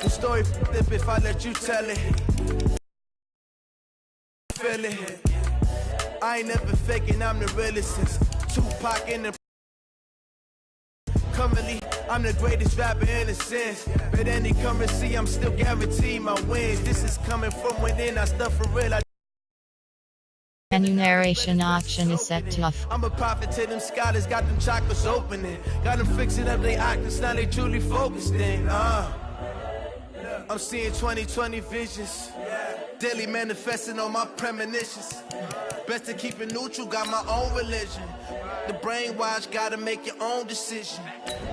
The story flip if I let you tell it. Feel it. I ain't never faking, I'm the realest since Tupac in the currently, I'm the greatest rapper in a sense. But any currency, I'm still guaranteed my wins. This is coming from within, I stuff for real. Enumeration auction is set tough. I'm a prophet to them scholars, got them chakras opening. Got them fixing up their octaves, now they truly focused in. I'm seeing 2020 visions. Daily manifesting on my premonitions. Best to keep it neutral, got my own religion. The brainwash, gotta make your own decision.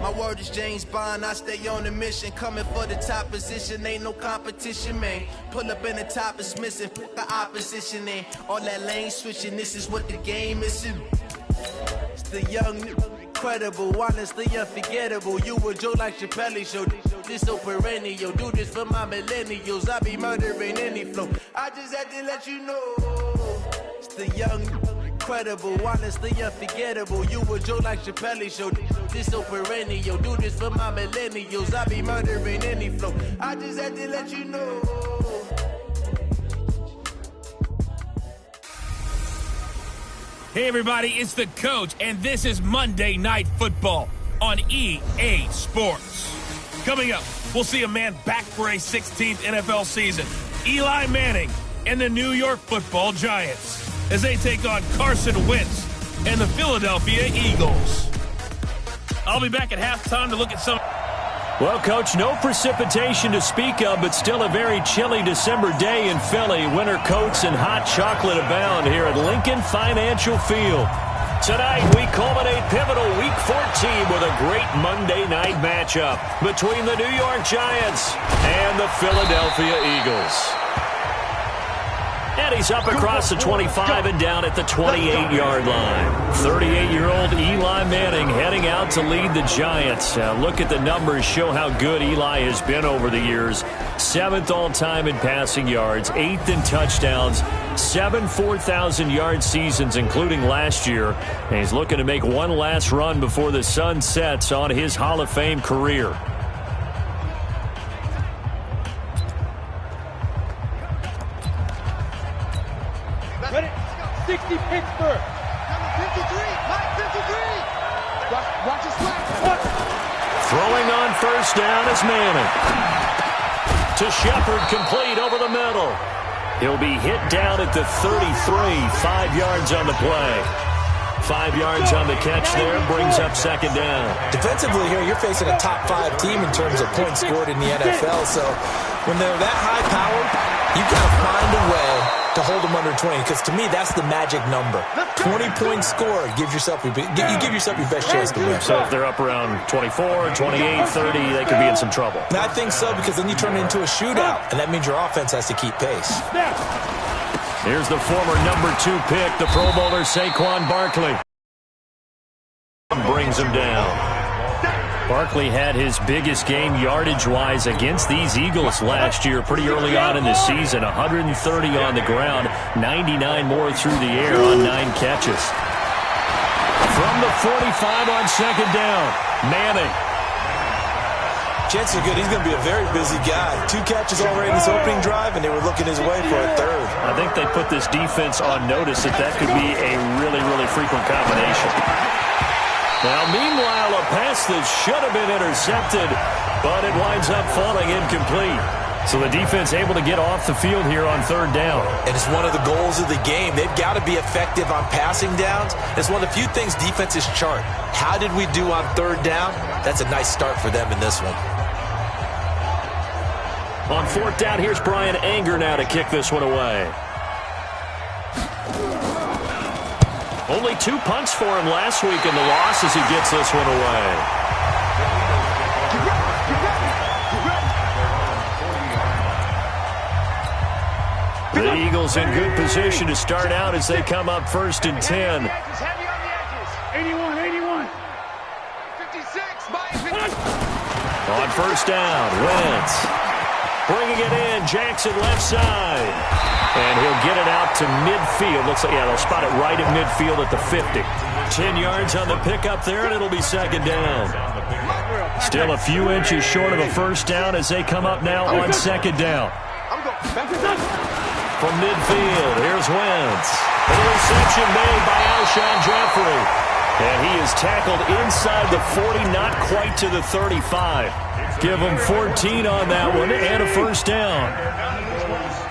My word is James Bond, I stay on the mission. Coming for the top position, ain't no competition, man. Pull up in the top is missing, put the opposition in. All that lane switching, this is what the game is in. It's the young, incredible, honestly unforgettable. You a Joe like Chappelle show. This so perennial, do this for my millennials. I be murdering any flow. I just had to let you know. It's the young, incredible, honestly unforgettable. You a Joe like Chappelle show. This so perennial, do this for my millennials. I be murdering any flow. I just had to let you know. Hey everybody, it's the coach, and this is Monday Night Football on EA Sports. Coming up, we'll see a man back for a 16th NFL season. Eli Manning and the New York Football Giants as they take on Carson Wentz and the Philadelphia Eagles. I'll be back at halftime to look at some... Well, Coach, no precipitation to speak of, but still a very chilly December day in Philly. Winter coats and hot chocolate abound here at Lincoln Financial Field. Tonight, we culminate pivotal Week 14 with a great Monday night matchup between the New York Giants and the Philadelphia Eagles. And he's up across the 25 and down at the 28-yard line. 38-year-old Eli Manning heading out to lead the Giants. Look at the numbers, show how good Eli has been over the years. 7th all-time in passing yards, 8th in touchdowns, 7 4,000-yard seasons, including last year. And he's looking to make one last run before the sun sets on his Hall of Fame career. Ready? 60 Pittsburgh. Number 53. Mike 53. Watch his flag. Throwing on first down is Manning. To Shepard, complete over the middle. He'll be hit down at the 33. 5 yards on the play. 5 yards on the catch there, brings up second down. Defensively here, you're facing a top 5 team in terms of points scored in the NFL. So when they're that high powered, you got to find a way to hold them under 20, because to me, that's the magic number. 20-point score, you give yourself your best chance to win. So if they're up around 24, 28, 30, they could be in some trouble. And I think so, because then you turn it into a shootout, and that means your offense has to keep pace. Here's the former number 2 pick, the Pro Bowler Saquon Barkley. Brings him down. Barkley had his biggest game yardage-wise against these Eagles last year pretty early on in the season. 130 on the ground, 99 more through the air on 9 catches. From the 45 on second down, Manning. Chances are good. He's going to be a very busy guy. 2 catches already in this opening drive, and they were looking his way for a third. I think they put this defense on notice that could be a really, really frequent combination. Now, meanwhile, a pass that should have been intercepted, but it winds up falling incomplete. So the defense able to get off the field here on third down. And it's one of the goals of the game. They've got to be effective on passing downs. It's one of the few things defenses chart. How did we do on third down? That's a nice start for them in this one. On fourth down, here's Brian Anger now to kick this one away. Only 2 punts for him last week in the loss as he gets this one away. The Eagles in good position to start out as they come up 1st and 10. 81. 56. On first down, Wentz. Bringing it in, Jackson left side. And he'll get it out to midfield. Looks like, they'll spot it right at midfield at the 50. 10 yards on the pickup there, and it'll be second down. Still a few inches short of a first down as they come up now on second down. From midfield, here's Wentz. And the reception made by Alshon Jeffrey. And he is tackled inside the 40, not quite to the 35. Give him 14 on that one and a first down.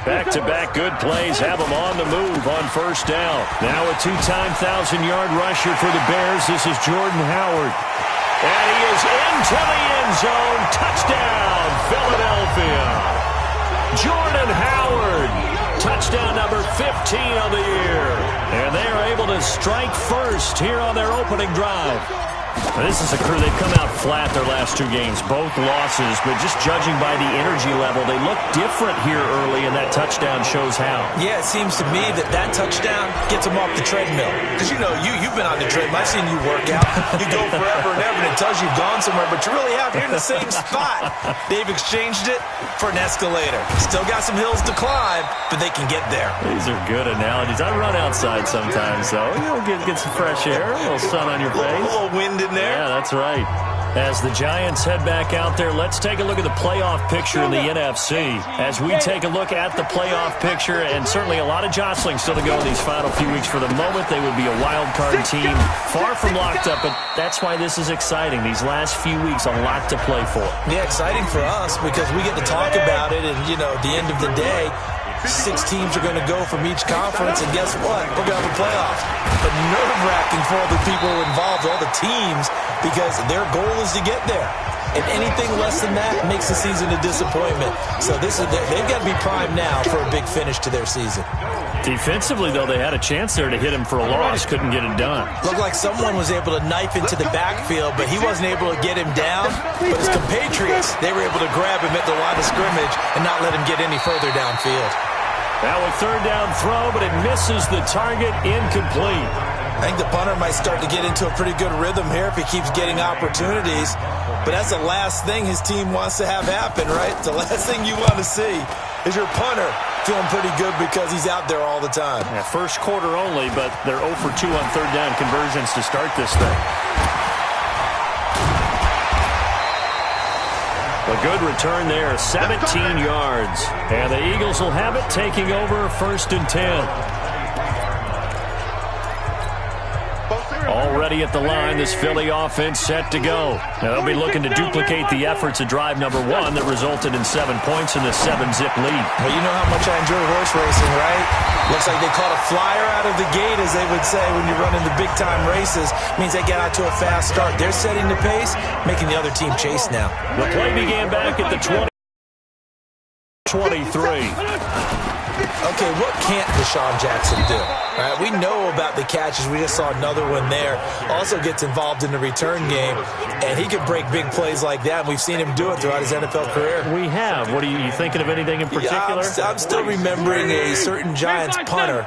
Back-to-back good plays have him on the move on first down. Now a two-time 1,000-yard rusher for the Bears. This is Jordan Howard. And he is into the end zone. Touchdown, Philadelphia. Jordan Howard. Touchdown number 15 of the year. And they are able to strike first here on their opening drive. Now, this is a crew. They've come out flat their last two games, both losses, but just judging by the energy level, they look different here early, and that touchdown shows how. Yeah, it seems to me that touchdown gets them off the treadmill. Because, you know, you've been on the treadmill. I've seen you work out. You go forever and ever, and it tells you've gone somewhere, but you really have. You're in the same spot. They've exchanged it for an escalator. Still got some hills to climb, but they can get there. These are good analogies. I run outside sometimes, though. You'll get some fresh air, a little sun on your face. A little wind in there. Yeah, that's right. As the Giants head back out there, let's take a look at the playoff picture in the NFC. As we take a look at the playoff picture, and certainly a lot of jostling still to go in these final few weeks. For the moment, they would be a wild card team, far from locked up, but that's why this is exciting. These last few weeks, a lot to play for. Yeah, exciting for us because we get to talk about it, and, you know, at the end of the day, 6 teams are going to go from each conference, and guess what? We're going to have a playoffs. But nerve-wracking for all the people involved, all the teams, because their goal is to get there. And anything less than that makes the season a disappointment. So they've got to be primed now for a big finish to their season. Defensively, though, they had a chance there to hit him for a loss. Couldn't get it done. Looked like someone was able to knife into the backfield, but he wasn't able to get him down. But his compatriots, they were able to grab him at the line of scrimmage and not let him get any further downfield. Now a third down throw, but it misses the target, incomplete. I think the punter might start to get into a pretty good rhythm here if he keeps getting opportunities. But that's the last thing his team wants to have happen, right? The last thing you want to see is your punter feeling pretty good because he's out there all the time. Yeah, first quarter only, but they're 0 for 2 on third down conversions to start this thing. A good return there, 17 yards. And the Eagles will have it, taking over first and 10. Already at the line, this Philly offense set to go. Now they'll be looking to duplicate the efforts of drive number 1 that resulted in 7 points in the 7-zip lead. Well, you know how much I enjoy horse racing, right? Looks like they caught a flyer out of the gate, as they would say, when you're running the big-time races. Means they get out to a fast start. They're setting the pace, making the other team chase now. The play began back at the 23. Okay, what can't Deshaun Jackson do? All right, we know about the catches. We just saw another one there. Also gets involved in the return game, and he can break big plays like that, and we've seen him do it throughout his NFL career. We have. What are you thinking of anything in particular? Yeah, I'm still remembering a certain Giants punter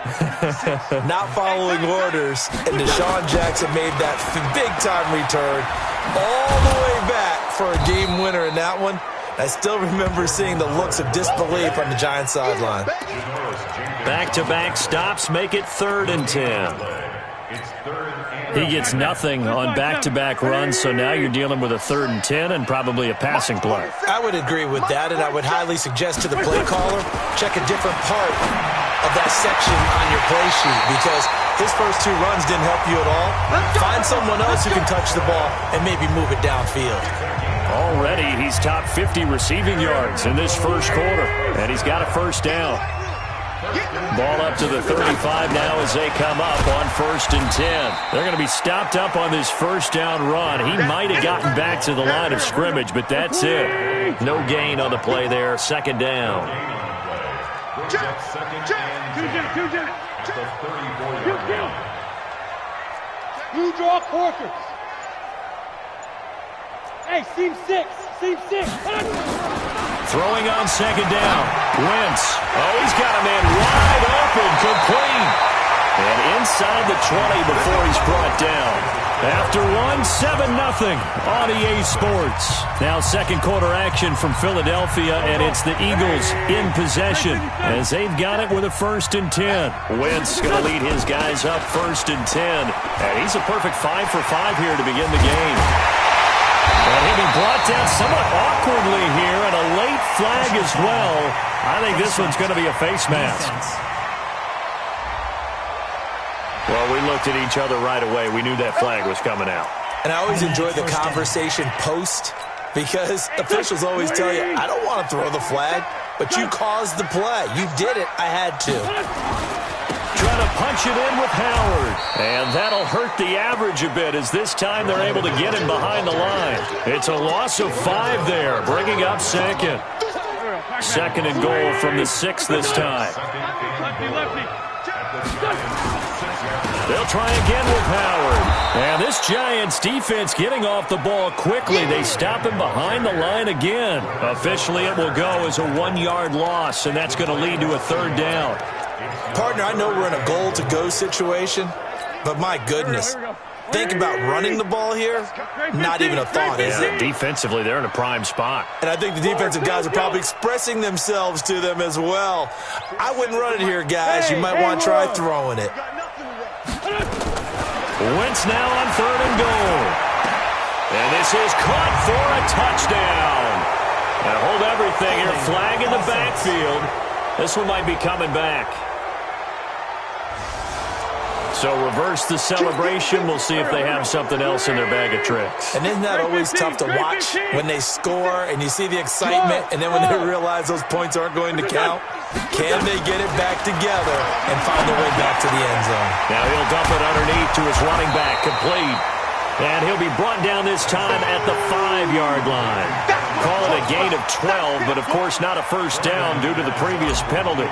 not following orders, and Deshaun Jackson made that big-time return all the way back for a game winner in that one. I still remember seeing the looks of disbelief on the Giants sideline. Back-to-back stops make it 3rd and 10. He gets nothing on back-to-back runs, so now you're dealing with a 3rd and 10 and probably a passing play. I would agree with that, and I would highly suggest to the play caller, check a different part of that section on your play sheet, because his first 2 runs didn't help you at all. Find someone else who can touch the ball and maybe move it downfield. Already, he's top 50 receiving yards in this first quarter, and he's got a first down. Ball up to the 35 now as they come up on 1st and 10. They're going to be stopped up on this first down run. He might have gotten back to the line of scrimmage, but that's it. No gain on the play there, 2nd down. Blue draw quarters. Hey, seam 6. Throwing on 2nd down. Wentz. Oh, he's got a man wide open, complete. And inside the 20 before he's brought down. After 7-0 on EA Sports. Now 2nd quarter action from Philadelphia, and it's the Eagles in possession as they've got it with a 1st and 10. Wentz going to lead his guys up 1st and 10. And he's a perfect 5 for 5 here to begin the game. And he'll be brought down somewhat awkwardly here, and a late flag as well. I think this one's going to be a face mask. Well, we looked at each other right away. We knew that flag was coming out. And I always enjoy the conversation post, because officials always tell you, I don't want to throw the flag, but you caused the play. You did it. I had to. Trying to punch it in with Howard. And that'll hurt the average a bit, as this time they're able to get him behind the line. It's a loss of 5 there, bringing up second. Second and goal from the 6 this time. They'll try again with Howard. And this Giants defense getting off the ball quickly. They stop him behind the line again. Officially, it will go as a 1-yard loss, and that's going to lead to a 3rd down. Partner, I know we're in a goal-to-go situation, but my goodness, think about running the ball here. Not even a thought, is it? Defensively, they're in a prime spot. And I think the defensive guys are probably expressing themselves to them as well. I wouldn't run it here, guys. You might want to try throwing it. Wentz now on 3rd and goal. And this is caught for a touchdown. And hold everything here. Flag in the backfield. This one might be coming back. So reverse the celebration. We'll see if they have something else in their bag of tricks. And isn't that always tough to watch when they score and you see the excitement, and then when they realize those points aren't going to count? Can they get it back together and find their way back to the end zone? Now he'll dump it underneath to his running back, complete. And he'll be brought down this time at the 5-yard line. Call it a gain of 12, but of course not a first down due to the previous penalty.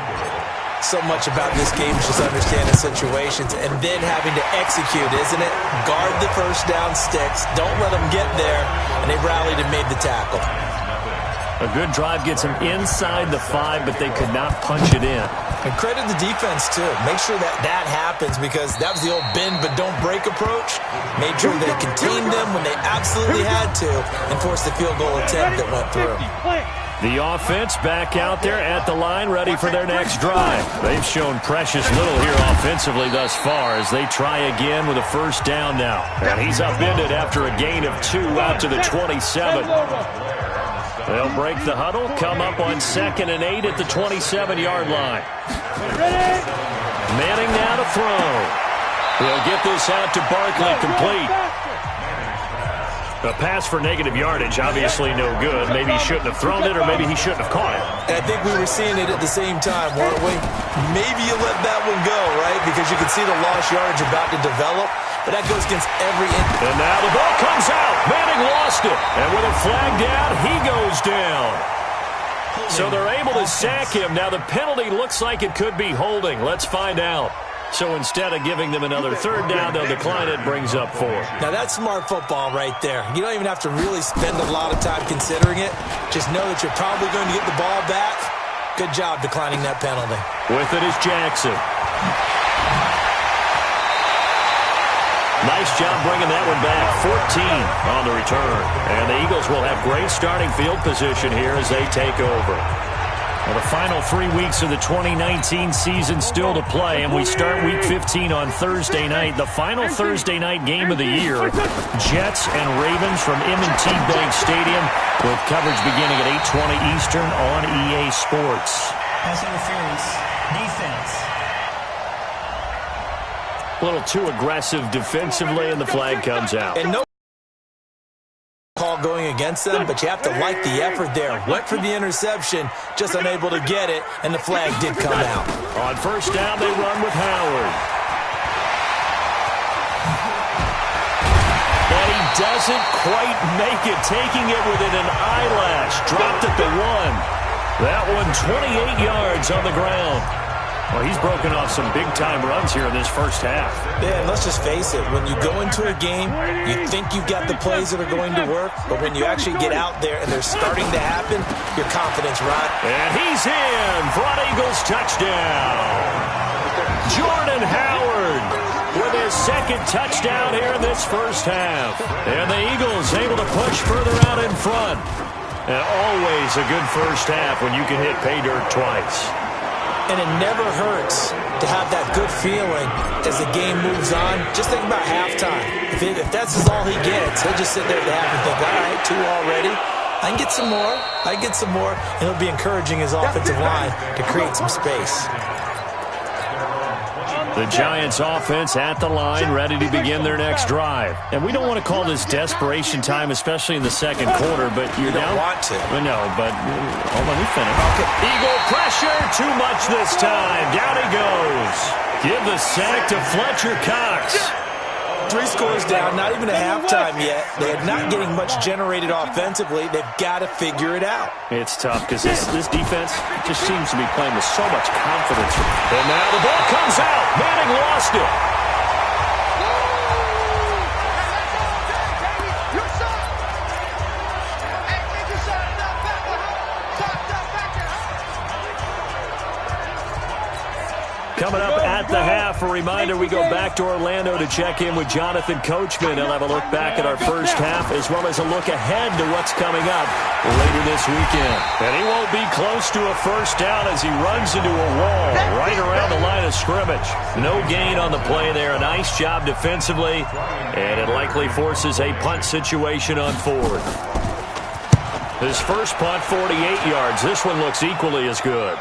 So much about this game is just understanding situations and then having to execute, isn't it? Guard the first down sticks. Don't let them get there. And they rallied and made the tackle. A good drive gets them inside the 5, but they could not punch it in. And credit the defense, too. Make sure that that happens, because that was the old bend but don't break approach. Made sure they contained them when they absolutely had to and forced the field goal attempt that went through. The offense back out there at the line, ready for their next drive. They've shown precious little here offensively thus far as they try again with a first down now. And he's upended after a gain of 2 out to the 27. They'll break the huddle, come up on 2nd and 8 at the 27-yard line. Manning now to throw. He'll get this out to Barkley, complete. A pass for negative yardage, obviously no good. Maybe he shouldn't have thrown it, or maybe he shouldn't have caught it. And I think we were seeing it at the same time, weren't we? Maybe you let that one go, right? Because you can see the lost yardage about to develop. But that goes against every inch. And now the ball comes out. Manning lost it. And with a flag down, he goes down. So they're able to sack him. Now the penalty looks like it could be holding. Let's find out. So instead of giving them another 3rd down, they'll decline it, brings up 4. Now that's smart football right there. You don't even have to really spend a lot of time considering it. Just know that you're probably going to get the ball back. Good job declining that penalty. With it is Jackson. Nice job bringing that one back. 14 on the return. And the Eagles will have great starting field position here as they take over. Well, the final 3 weeks of the 2019 season still to play, and we start Week 15 on Thursday night. The final Thursday night game of the year, Jets and Ravens from M&T Bank Stadium, with coverage beginning at 8:20 Eastern on EA Sports. Pass interference. Defense. A little too aggressive defensively, and the flag comes out. And no call going against them, but you have to like the effort there. Went for the interception, just unable to get it, and the flag did come out. On first down, they run with Howard. And he doesn't quite make it, taking it within an eyelash. Dropped at the 1. That one 28 yards on the ground. Well, he's broken off some big-time runs here in this first half. Yeah, and let's just face it. When you go into a game, you think you've got the plays that are going to work, but when you actually get out there and they're starting to happen, your confidence rises. And he's in for an Eagles touchdown. Jordan Howard with his 2nd touchdown here in this first half. And the Eagles able to push further out in front. And always a good first half when you can hit pay dirt twice. And it never hurts to have that good feeling as the game moves on. Just think about halftime. If that's all he gets, he'll just sit there at the half and think, all right, 2 already. I can get some more. I can get some more. And he'll be encouraging his offensive line to create some space. The Giants offense at the line, ready to begin their next drive. And we don't want to call this desperation time, especially in the second quarter, but you're down. You don't want to. No, but hold on, we finish. Okay. Eagle pressure, too much this time. Down he goes. Give the sack to Fletcher Cox. 3 scores down, not even a halftime yet. They're not getting much generated offensively. They've got to figure it out. It's tough because this defense just seems to be playing with so much confidence. And now the ball comes out. Manning lost it. Coming up at the half, a reminder, we go back to Orlando to check in with Jonathan Coachman. He'll have a look back at our first half as well as a look ahead to what's coming up later this weekend. And he won't be close to a first down as he runs into a wall right around the line of scrimmage. No gain on the play there. A nice job defensively, and it likely forces a punt situation on 4th. His first punt, 48 yards. This one looks equally as good.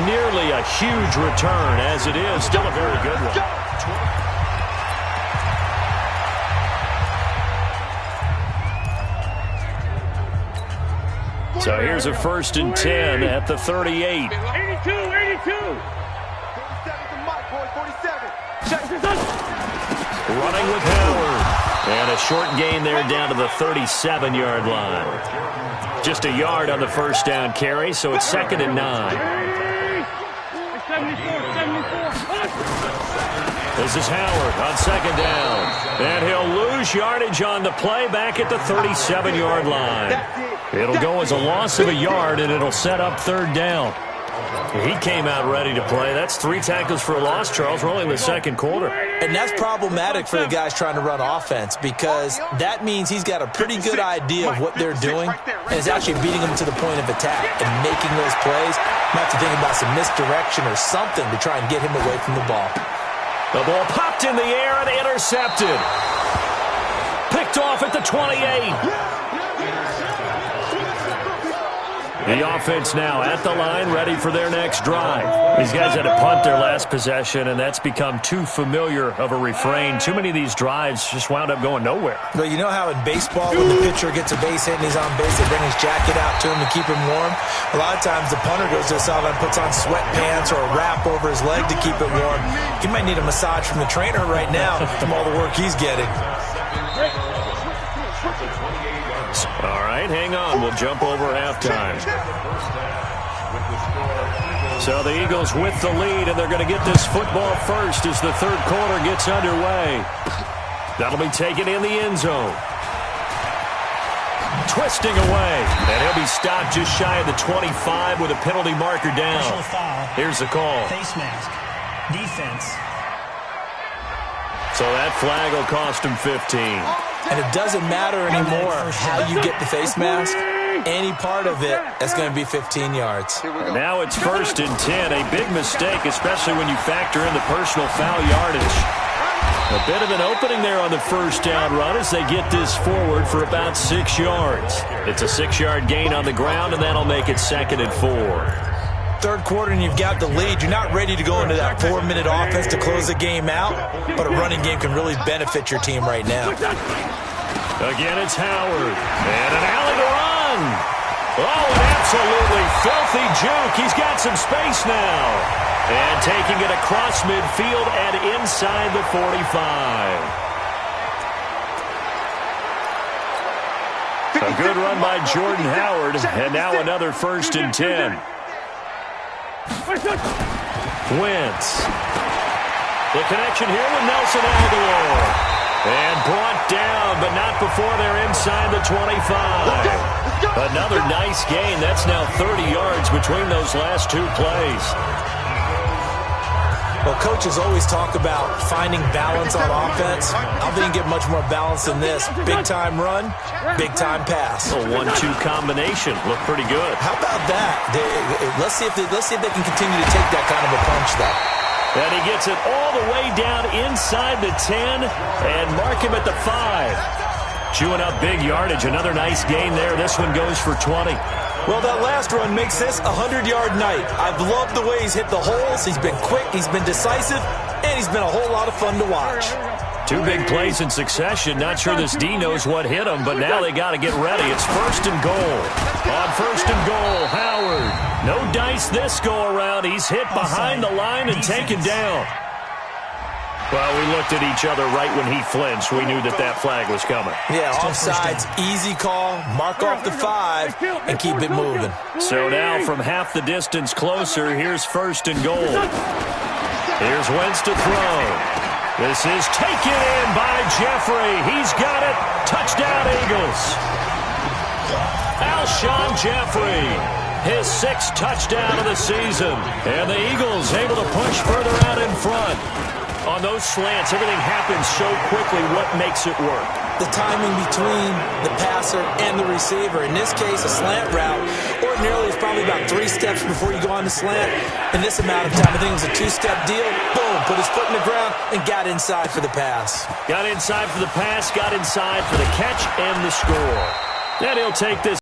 Nearly a huge return, as it is. Still a very good one. So here's a 1st and 10 at the 38. 82, 82. Running with Howard. And a short gain there down to the 37-yard line. Just a yard on the first down carry, so it's 2nd and 9. This is Howard on 2nd down. And he'll lose yardage on the play back at the 37-yard line. It'll go as a loss of a yard, and it'll set up 3rd down. He came out ready to play. That's 3 tackles for a loss, Charles. We're only in the second quarter. And that's problematic for the guys trying to run offense because that means he's got a pretty good idea of what they're doing and is actually beating them to the point of attack and making those plays. Might have to think about some misdirection or something to try and get him away from the ball. The ball popped in the air and intercepted. Picked off at the 28. The offense now at the line, ready for their next drive. These guys had to punt their last possession, and that's become too familiar of a refrain. Too many of these drives just wound up going nowhere. Well, you know how in baseball, when the pitcher gets a base hit and he's on base, they bring his jacket out to him to keep him warm? A lot of times the punter goes to the sideline, puts on sweatpants or a wrap over his leg to keep it warm. He might need a massage from the trainer right now from all the work he's getting. All right, hang on. We'll jump over halftime. So the Eagles with the lead, and they're going to get this football first as the third quarter gets underway. That'll be taken in the end zone. Twisting away, and he'll be stopped just shy of the 25 with a penalty marker down. Here's the call. Face mask. Defense. So that flag will cost him 15. And it doesn't matter anymore how you get the face mask. Any part of it, that's going to be 15 yards. Now it's 1st and 10. A big mistake, especially when you factor in the personal foul yardage. A bit of an opening there on the first down run as they get this forward for about 6 yards. It's a 6-yard gain on the ground, and that'll make it 2nd and 4. Third quarter and you've got the lead. You're not ready to go into that 4-minute offense to close the game out, but a running game can really benefit your team right now. Again, it's Howard. And an alley to run. Oh, an absolutely filthy juke. He's got some space now. And taking it across midfield and inside the 45. A good run by Jordan Howard. And now another 1st and 10. Wentz. The connection here with Nelson Aguilar. And brought down, but not before they're inside the 25. Another nice gain. That's now 30 yards between those last 2 plays. Well, coaches always talk about finding balance on offense. I don't think you get much more balance than this. Big-time run, big-time pass. A 1-2 combination. Look pretty good. How about that? Let's see if they can continue to take that kind of a punch, though. And he gets it all the way down inside the 10 and mark him at the 5. Chewing up big yardage. Another nice gain there. This one goes for 20. Well, that last run makes this a 100-yard night. I've loved the way he's hit the holes. He's been quick, he's been decisive, and he's been a whole lot of fun to watch. 2 big plays in succession. Not sure this D knows what hit him, but now they got to get ready. It's 1st and goal. On 1st and goal, Howard. No dice this go-around. He's hit behind the line and taken down. Well, we looked at each other right when he flinched. We knew that flag was coming. Yeah, offsides, easy call, mark off the 5, and keep it moving. So now from half the distance closer, here's 1st and goal. Here's Wentz to throw. This is taken in by Jeffrey. He's got it. Touchdown, Eagles. Alshon Jeffrey, his 6th touchdown of the season. And the Eagles able to push further out in front. On those slants, everything happens so quickly. What makes it work? The timing between the passer and the receiver. In this case, a slant route ordinarily is probably about 3 steps before you go on the slant. In this amount of time, I think it was a 2-step deal. Boom, put his foot in the ground and got inside for the pass. Got inside for the pass, got inside for the catch and the score. Then he'll take this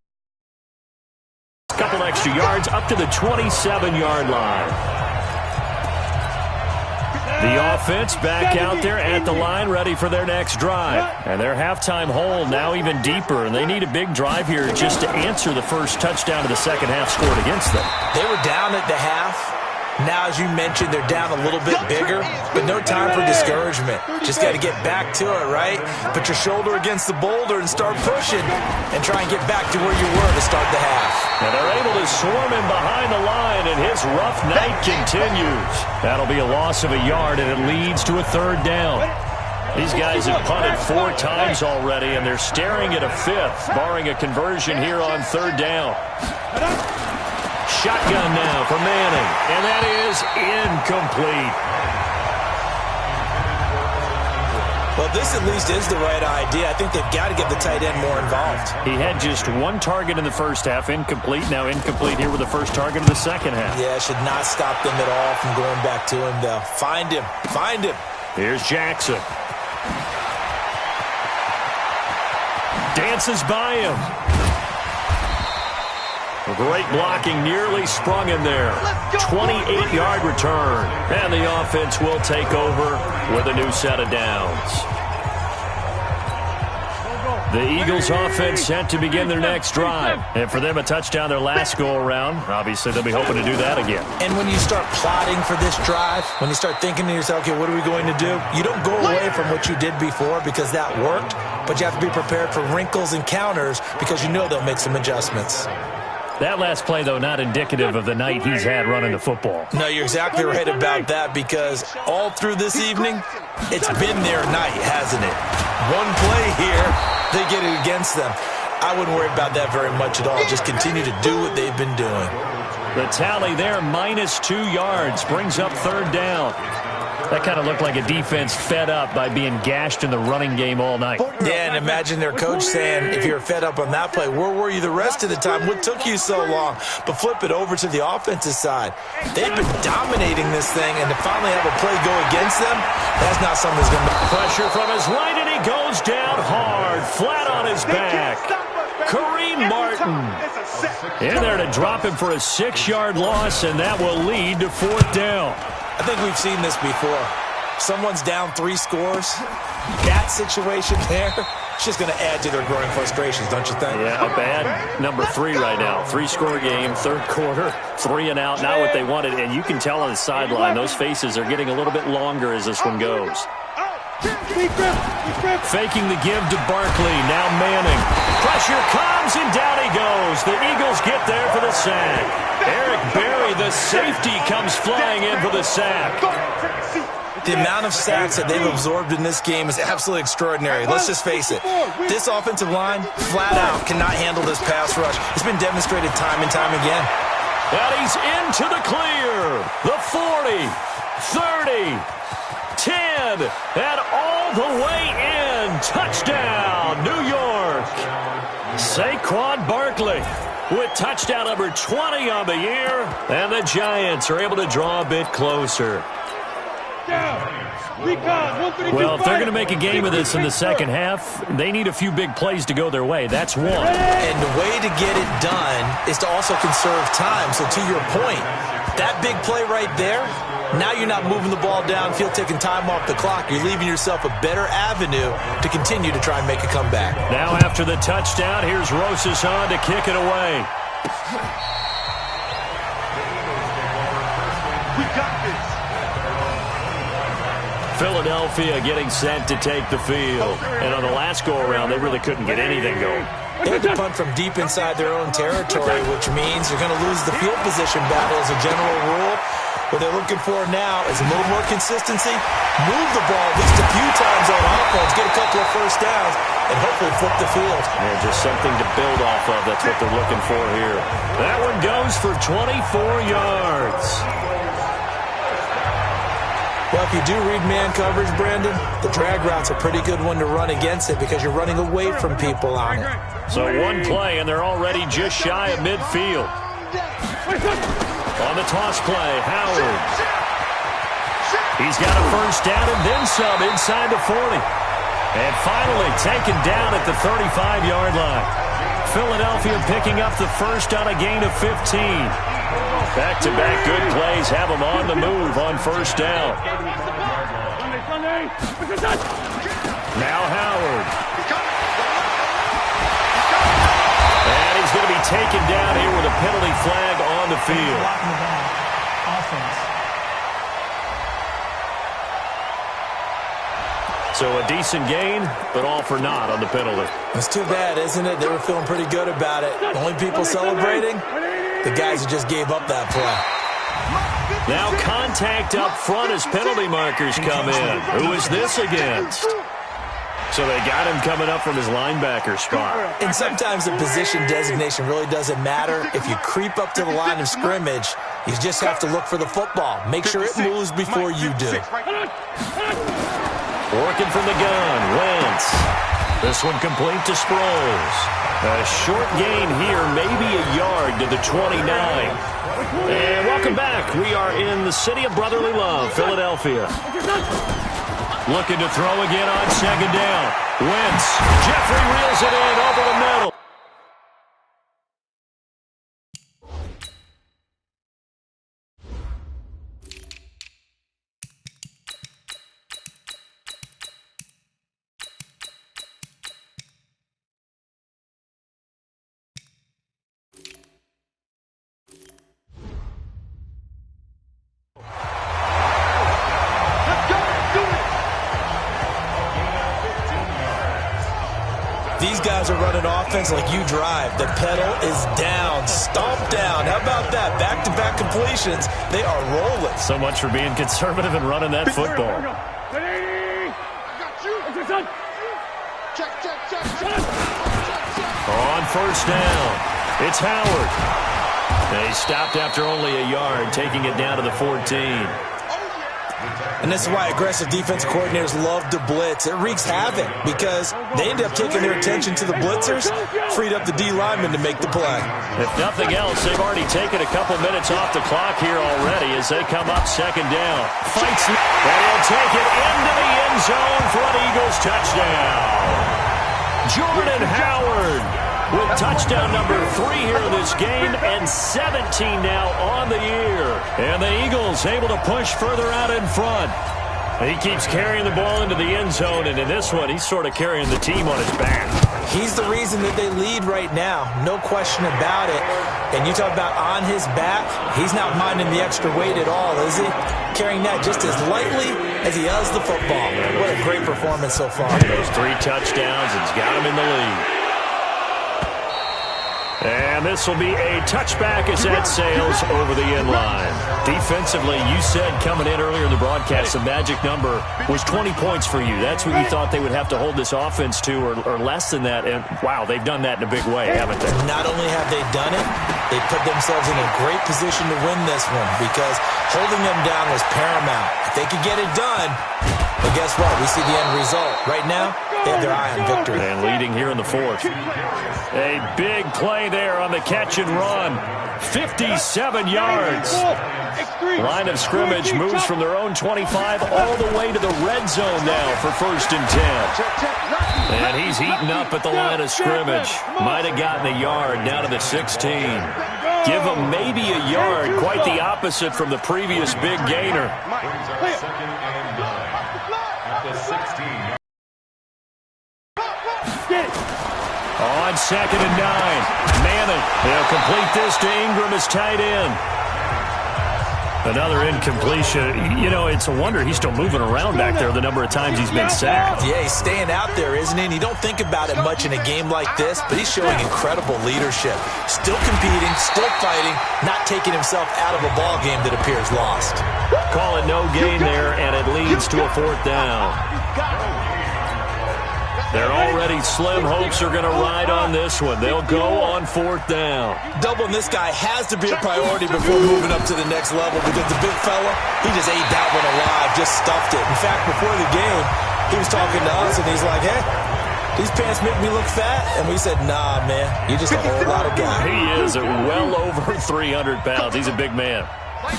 couple extra yards up to the 27-yard line. The offense back out there at the line, ready for their next drive. And their halftime hole now even deeper, and they need a big drive here just to answer the first touchdown of the second half scored against them. They were down at the half. Now, as you mentioned, they're down a little bit bigger, but no time for discouragement. Just got to get back to it, right? Put your shoulder against the boulder and start pushing and try and get back to where you were to start the half. And they're able to swarm him behind the line, and his rough night continues. That'll be a loss of a yard, and it leads to a 3rd down. These guys have punted 4 times already, and they're staring at a 5th, barring a conversion here on 3rd down. Shotgun now for Manning, and that is incomplete. Well, this at least is the right idea. I think they've got to get the tight end more involved. He had just 1 target in the first half, incomplete. Now incomplete here with the first target of the second half. Yeah, should not stop them at all from going back to him, though. Find him. Find him. Here's Jackson. Dances by him. Great blocking, nearly sprung him there. 28-yard return. And the offense will take over with a new set of downs. The Eagles offense set to begin their next drive. And for them, a touchdown their last go-around. Obviously, they'll be hoping to do that again. And when you start plotting for this drive, when you start thinking to yourself, okay, what are we going to do? You don't go away from what you did before because that worked, but you have to be prepared for wrinkles and counters because you know they'll make some adjustments. That last play, though, not indicative of the night he's had running the football. No, you're exactly right about that because all through this evening, it's been their night, hasn't it? One play here, they get it against them. I wouldn't worry about that very much at all. Just continue to do what they've been doing. The tally there, -2 yards, brings up 3rd down. That kind of looked like a defense fed up by being gashed in the running game all night. Yeah, and imagine their coach saying, if you're fed up on that play, where were you the rest of the time? What took you so long? But flip it over to the offensive side. They've been dominating this thing, and to finally have a play go against them, that's not something that's going to... Pressure from his right, and he goes down hard, flat on his back. Kareem Martin in there to drop him for a 6-yard loss, and that will lead to 4th down. I think we've seen this before. Someone's down 3 scores. That situation there, it's just going to add to their growing frustrations, don't you think? Yeah, a bad number 3 right now. 3-score game, 3rd quarter, 3 and out, not what they wanted. And you can tell on the sideline, those faces are getting a little bit longer as this one goes. Faking the give to Barkley, now Manning. Pressure comes, and down he goes. The Eagles get there for the sack. Eric Berry, the safety, comes flying in for the sack. The amount of sacks that they've absorbed in this game is absolutely extraordinary. Let's just face it. This offensive line, flat out, cannot handle this pass rush. It's been demonstrated time and time again. And he's into the clear. The 40. 30, 10, and all the way in. Touchdown, New York. Saquon Barkley with touchdown number 20 on the year, and the Giants are able to draw a bit closer. Well, if they're going to make a game of this in the second half, they need a few big plays to go their way. That's one. And the way to get it done is to also conserve time. So to your point, that big play right there, now you're not moving the ball downfield, taking time off the clock. You're leaving yourself a better avenue to continue to try and make a comeback. Now after the touchdown, here's Rosas on to kick it away. We got this. Philadelphia getting set to take the field. And on the last go-around, they really couldn't get anything going. They had to punt from deep inside their own territory, which means you're going to lose the field position battle as a general rule. What they're looking for now is a little more consistency, move the ball at least a few times on offense, get a couple of first downs, and hopefully flip the field. Yeah, just something to build off of. That's what they're looking for here. That one goes for 24 yards. Well, if you do read man coverage, Brandon, the drag route's a pretty good one to run against it because you're running away from people on it. So one play, and they're already just shy of midfield. On the toss play, Howard. He's got a first down and then some inside the 40. And finally taken down at the 35-yard line. Philadelphia picking up the first on a gain of 15. Back-to-back good plays have them on the move on first down. Now Howard. And he's going to be taken down here with a penalty flag on the field. So a decent gain, but all for naught on the penalty. It's too bad, isn't it? They were feeling pretty good about it. The only people celebrating, the guys who just gave up that play. Now contact up front as penalty markers come in. Who is this against? So they got him coming up from his linebacker spot. And sometimes the position designation really doesn't matter. If you creep up to the line of scrimmage, you just have to look for the football. Make sure it moves before you do. Working from the gun, Wentz. This one complete to Sproles. A short gain here, maybe a yard to the 29. And welcome back. We are in the city of brotherly love, Philadelphia. Looking to throw again on second down. Wentz. Jeffrey reels it in over the middle. These guys are running offense like you drive. The pedal is down, stomp down. How about that? Back-to-back completions. They are rolling. So much for being conservative and running that football. On first down, it's Howard. They stopped after only a yard, taking it down to the 14. And this is why aggressive defensive coordinators love to blitz. It wreaks havoc because they end up taking their attention to the blitzers, freed up the D linemen to make the play. If nothing else, they've already taken a couple minutes off the clock here already as they come up second down. Fights, and he'll take it into the end zone for an Eagles touchdown. Jordan Howard with touchdown number 3 here in this game and 17 now on the year. And the Eagles able to push further out in front. He keeps carrying the ball into the end zone, and in this one, he's sort of carrying the team on his back. He's the reason that they lead right now, no question about it. And you talk about on his back, he's not minding the extra weight at all, is he? Carrying that just as lightly as he does the football. What a great performance so far. Those 3 touchdowns, it's got him in the lead. And this will be a touchback as that sails over the end line. Defensively, you said coming in earlier in the broadcast, the magic number was 20 points for you. That's what you thought they would have to hold this offense to or less than that. And, wow, they've done that in a big way, haven't they? Not only have they done it, they put themselves in a great position to win this one because holding them down was paramount. If they could get it done, but guess what? We see the end result. Right now, they have their eye on victory. And leading here in the fourth. A big play there on the catch and run. 57 yards. Line of scrimmage moves from their own 25 all the way to the red zone now for 1st and 10. And he's eaten up at the line of scrimmage. Might have gotten a yard down to the 16. Give him maybe a yard. Quite the opposite from the previous big gainer. On 2nd and 9. Madden, he'll complete this to Ingram as tight end. Another incompletion. You know, it's a wonder he's still moving around back there the number of times he's been sacked. Yeah, he's staying out there, isn't he? And you don't think about it much in a game like this, but he's showing incredible leadership. Still competing, still fighting, not taking himself out of a ball game that appears lost. Call it no gain there, and it leads to a 4th down. Their already slim hopes are going to ride on this one. They'll go on 4th down. Doubling this guy has to be a priority before moving up to the next level because the big fella, he just ate that one alive, just stuffed it. In fact, before the game, he was talking to us, and he's like, hey, these pants make me look fat. And we said, nah, man, you're just a whole lot of guy. He is at well over 300 pounds. He's a big man.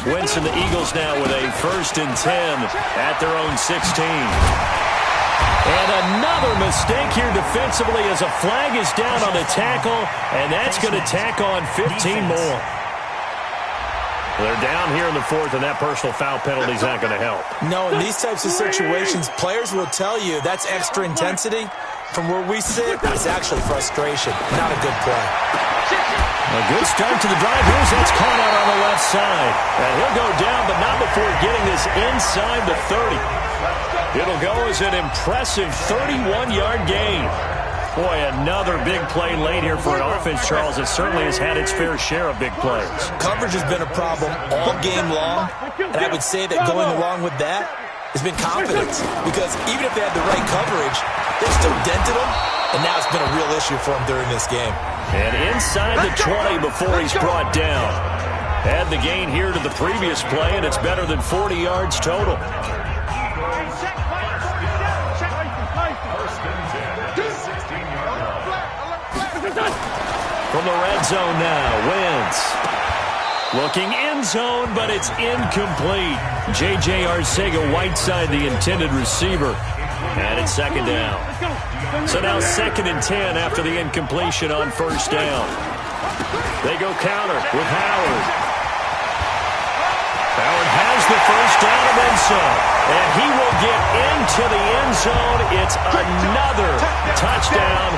Wentz and the Eagles now with a 1st and 10 at their own 16. And another mistake here defensively as a flag is down on the tackle, and that's going to tack on 15 more. They're down here in the 4th, and that personal foul penalty is not going to help. No, in these types of situations, players will tell you that's extra intensity. From where we sit, it's actually frustration, not a good play. A good start to the drive. Here's that's caught out on the left side. And he'll go down, but not before getting this inside the 30. It'll go as an impressive 31-yard gain. Boy, another big play late here for an offense, Charles. It certainly has had its fair share of big plays. Coverage has been a problem all game long, and I would say that going along with that has been confidence. Because even if they had the right coverage, they still dented them, and now it's been a real issue for them during this game. And inside the 20 before he's brought down. Add the gain here to the previous play, and it's better than 40 yards total. From the red zone now, Wentz. Looking end zone, but it's incomplete. J.J. Arcega-Whiteside, the intended receiver. And it's 2nd down. So now 2nd and 10 after the incompletion on 1st down. They go counter with Howard. Howard has the 1st down and then some. And he will get into the end zone. It's another touchdown.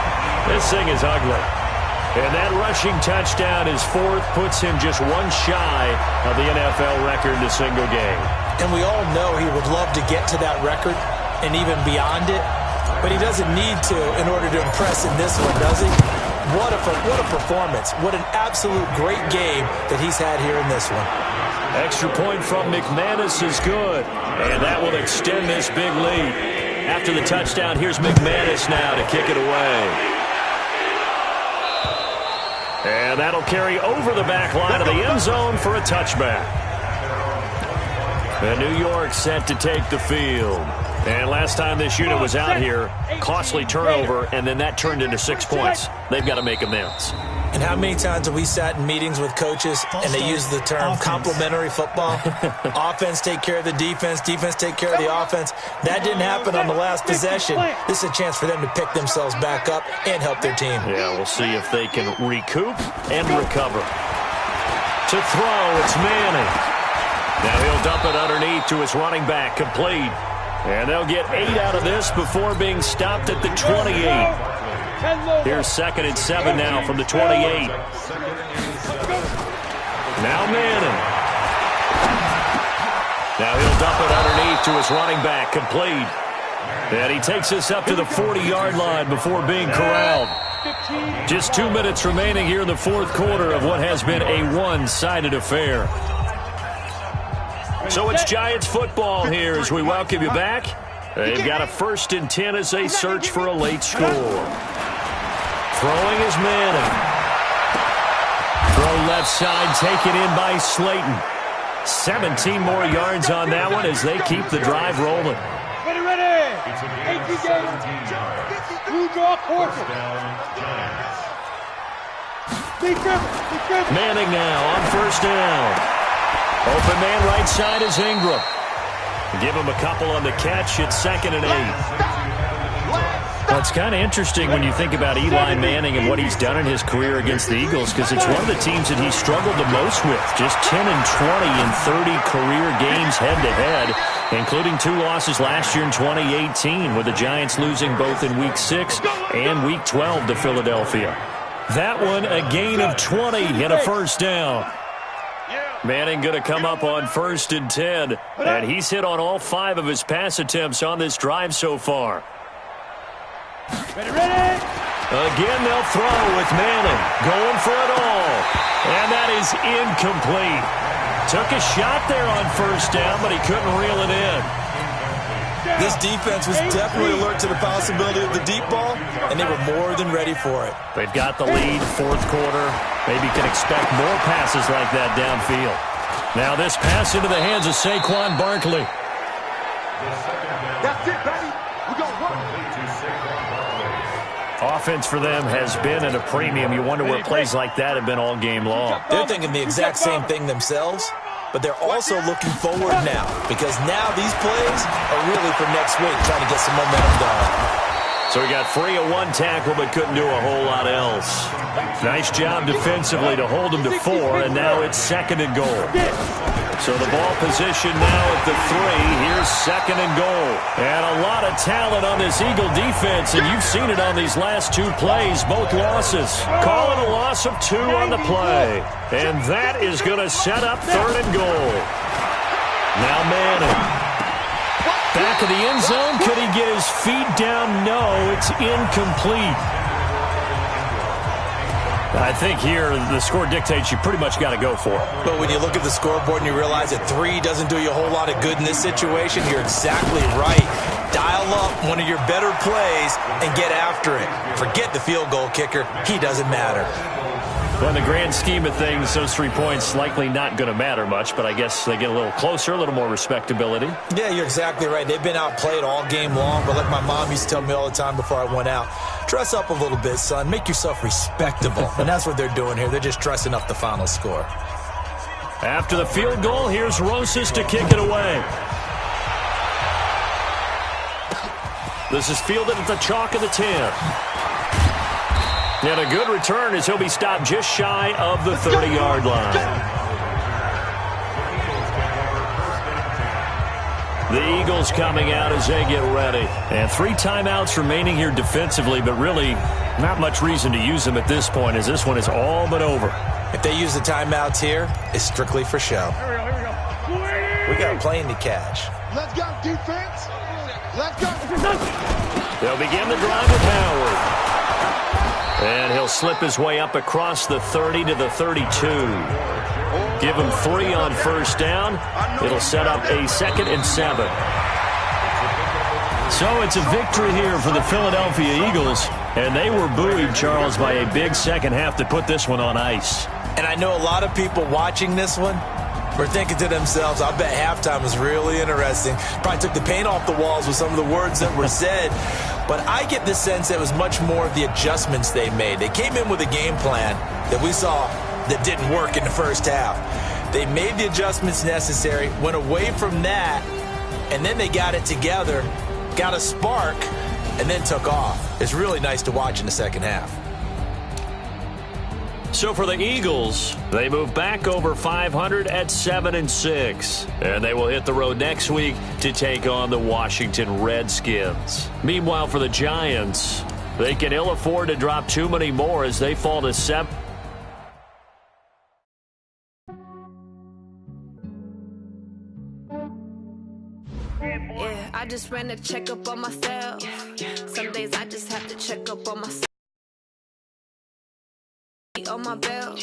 This thing is ugly. And that rushing touchdown is 4th, puts him just one shy of the NFL record in a single game. And we all know he would love to get to that record and even beyond it, but he doesn't need to in order to impress in this one, does he? What a performance. What an absolute great game that he's had here in this one. Extra point from McManus is good, and that will extend this big lead. After the touchdown, here's McManus now to kick it away. And that'll carry over the back line of the end zone for a touchback. And New York set to take the field. And last time this unit was out here, costly turnover, and then that turned into 6 points. They've got to make amends. And how many times have we sat in meetings with coaches and they use the term complementary football? Offense take care of the defense, defense take care of the offense. That didn't happen on the last possession. This is a chance for them to pick themselves back up and help their team. Yeah, we'll see if they can recoup and recover. To throw, it's Manning. Now he'll dump it underneath to his running back, complete. And they'll get 8 out of this before being stopped at the 28. Here's 2nd and 7 now from the 28. Now Manning. Now he'll dump it underneath to his running back, complete. And he takes us up to the 40-yard line before being corralled. Just 2 minutes remaining here in the 4th quarter of what has been a one-sided affair. So it's Giants football here as we welcome you back. They've got a 1st and 10 as they search for a late score. Throwing is Manning. Throw left side, taken in by Slayton. 17 more yards on that one as they keep the drive rolling. Ready. 18 games. Blue draw quarter. Manning now on first down. Open man right side is Ingram. Give him a couple on the catch. It's 2nd and 8. Well, it's kind of interesting when you think about Eli Manning and what he's done in his career against the Eagles, because it's one of the teams that he struggled the most with. Just 10 and 20 in 30 career games head-to-head, including 2 losses last year in 2018, with the Giants losing both in Week 6 and Week 12 to Philadelphia. That one, a gain of 20 and a first down. Manning going to come up on 1st and 10, and he's hit on all 5 of his pass attempts on this drive so far. Ready. Again, they'll throw with Manning, going for it all. And that is incomplete. Took a shot there on first down, but he couldn't reel it in. This defense was definitely alert to the possibility of the deep ball, and they were more than ready for it. They've got the lead, 4th quarter. Maybe can expect more passes like that downfield. Now this pass into the hands of Saquon Barkley. That's it, baby. We got one. Offense for them has been at a premium. You wonder where plays like that have been all game long. They're thinking the exact same thing themselves, but they're also looking forward now, because now these plays are really for next week, trying to get some momentum going. So he got free of 1 tackle, but couldn't do a whole lot else. Nice job defensively to hold him to 4, and now it's 2nd and goal. So the ball position now at the 3. Here's 2nd and goal. And a lot of talent on this Eagle defense, and you've seen it on these last 2 plays, both losses. Call it a loss of 2 on the play. And that is going to set up 3rd and goal. Now Manning. Back of the end zone. Could he get his feet down? No, it's incomplete. I think here the score dictates you pretty much got to go for it. But when you look at the scoreboard and you realize that 3 doesn't do you a whole lot of good in this situation, you're exactly right. Dial up one of your better plays and get after it. Forget the field goal kicker. He doesn't matter. Well, in the grand scheme of things, those 3 points likely not going to matter much, but I guess they get a little closer, a little more respectability. Yeah, you're exactly right. They've been outplayed all game long, but like my mom used to tell me all the time before I went out, dress up a little bit, son. Make yourself respectable. And that's what they're doing here. They're just dressing up the final score. After the field goal, here's Rosas to kick it away. This is fielded at the chalk of the 10. And a good return as he'll be stopped just shy of the 30-yard line. The Eagles coming out as they get ready. And 3 timeouts remaining here defensively, but really not much reason to use them at this point, as this one is all but over. If they use the timeouts here, it's strictly for show. We got playing to catch. Let's go, defense. Let's go. They'll begin the drive with Howard. And he'll slip his way up across the 30 to the 32. Give him 3 on first down. It'll set up a 2nd and 7. So it's a victory here for the Philadelphia Eagles. And they were buoyed, Charles, by a big second half to put this one on ice. And I know a lot of people watching this one were thinking to themselves, I bet halftime was really interesting. Probably took the paint off the walls with some of the words that were said. But I get the sense that it was much more of the adjustments they made. They came in with a game plan that we saw that didn't work in the first half. They made the adjustments necessary, went away from that, and then they got it together, got a spark, and then took off. It's really nice to watch in the second half. So for the Eagles, they move back over 500 at 7-6. And they will hit the road next week to take on the Washington Redskins. Meanwhile, for the Giants, they can ill afford to drop too many more as they fall to 7. Yeah, I just ran a checkup on myself. Some days I just have to check up on myself. On my belt.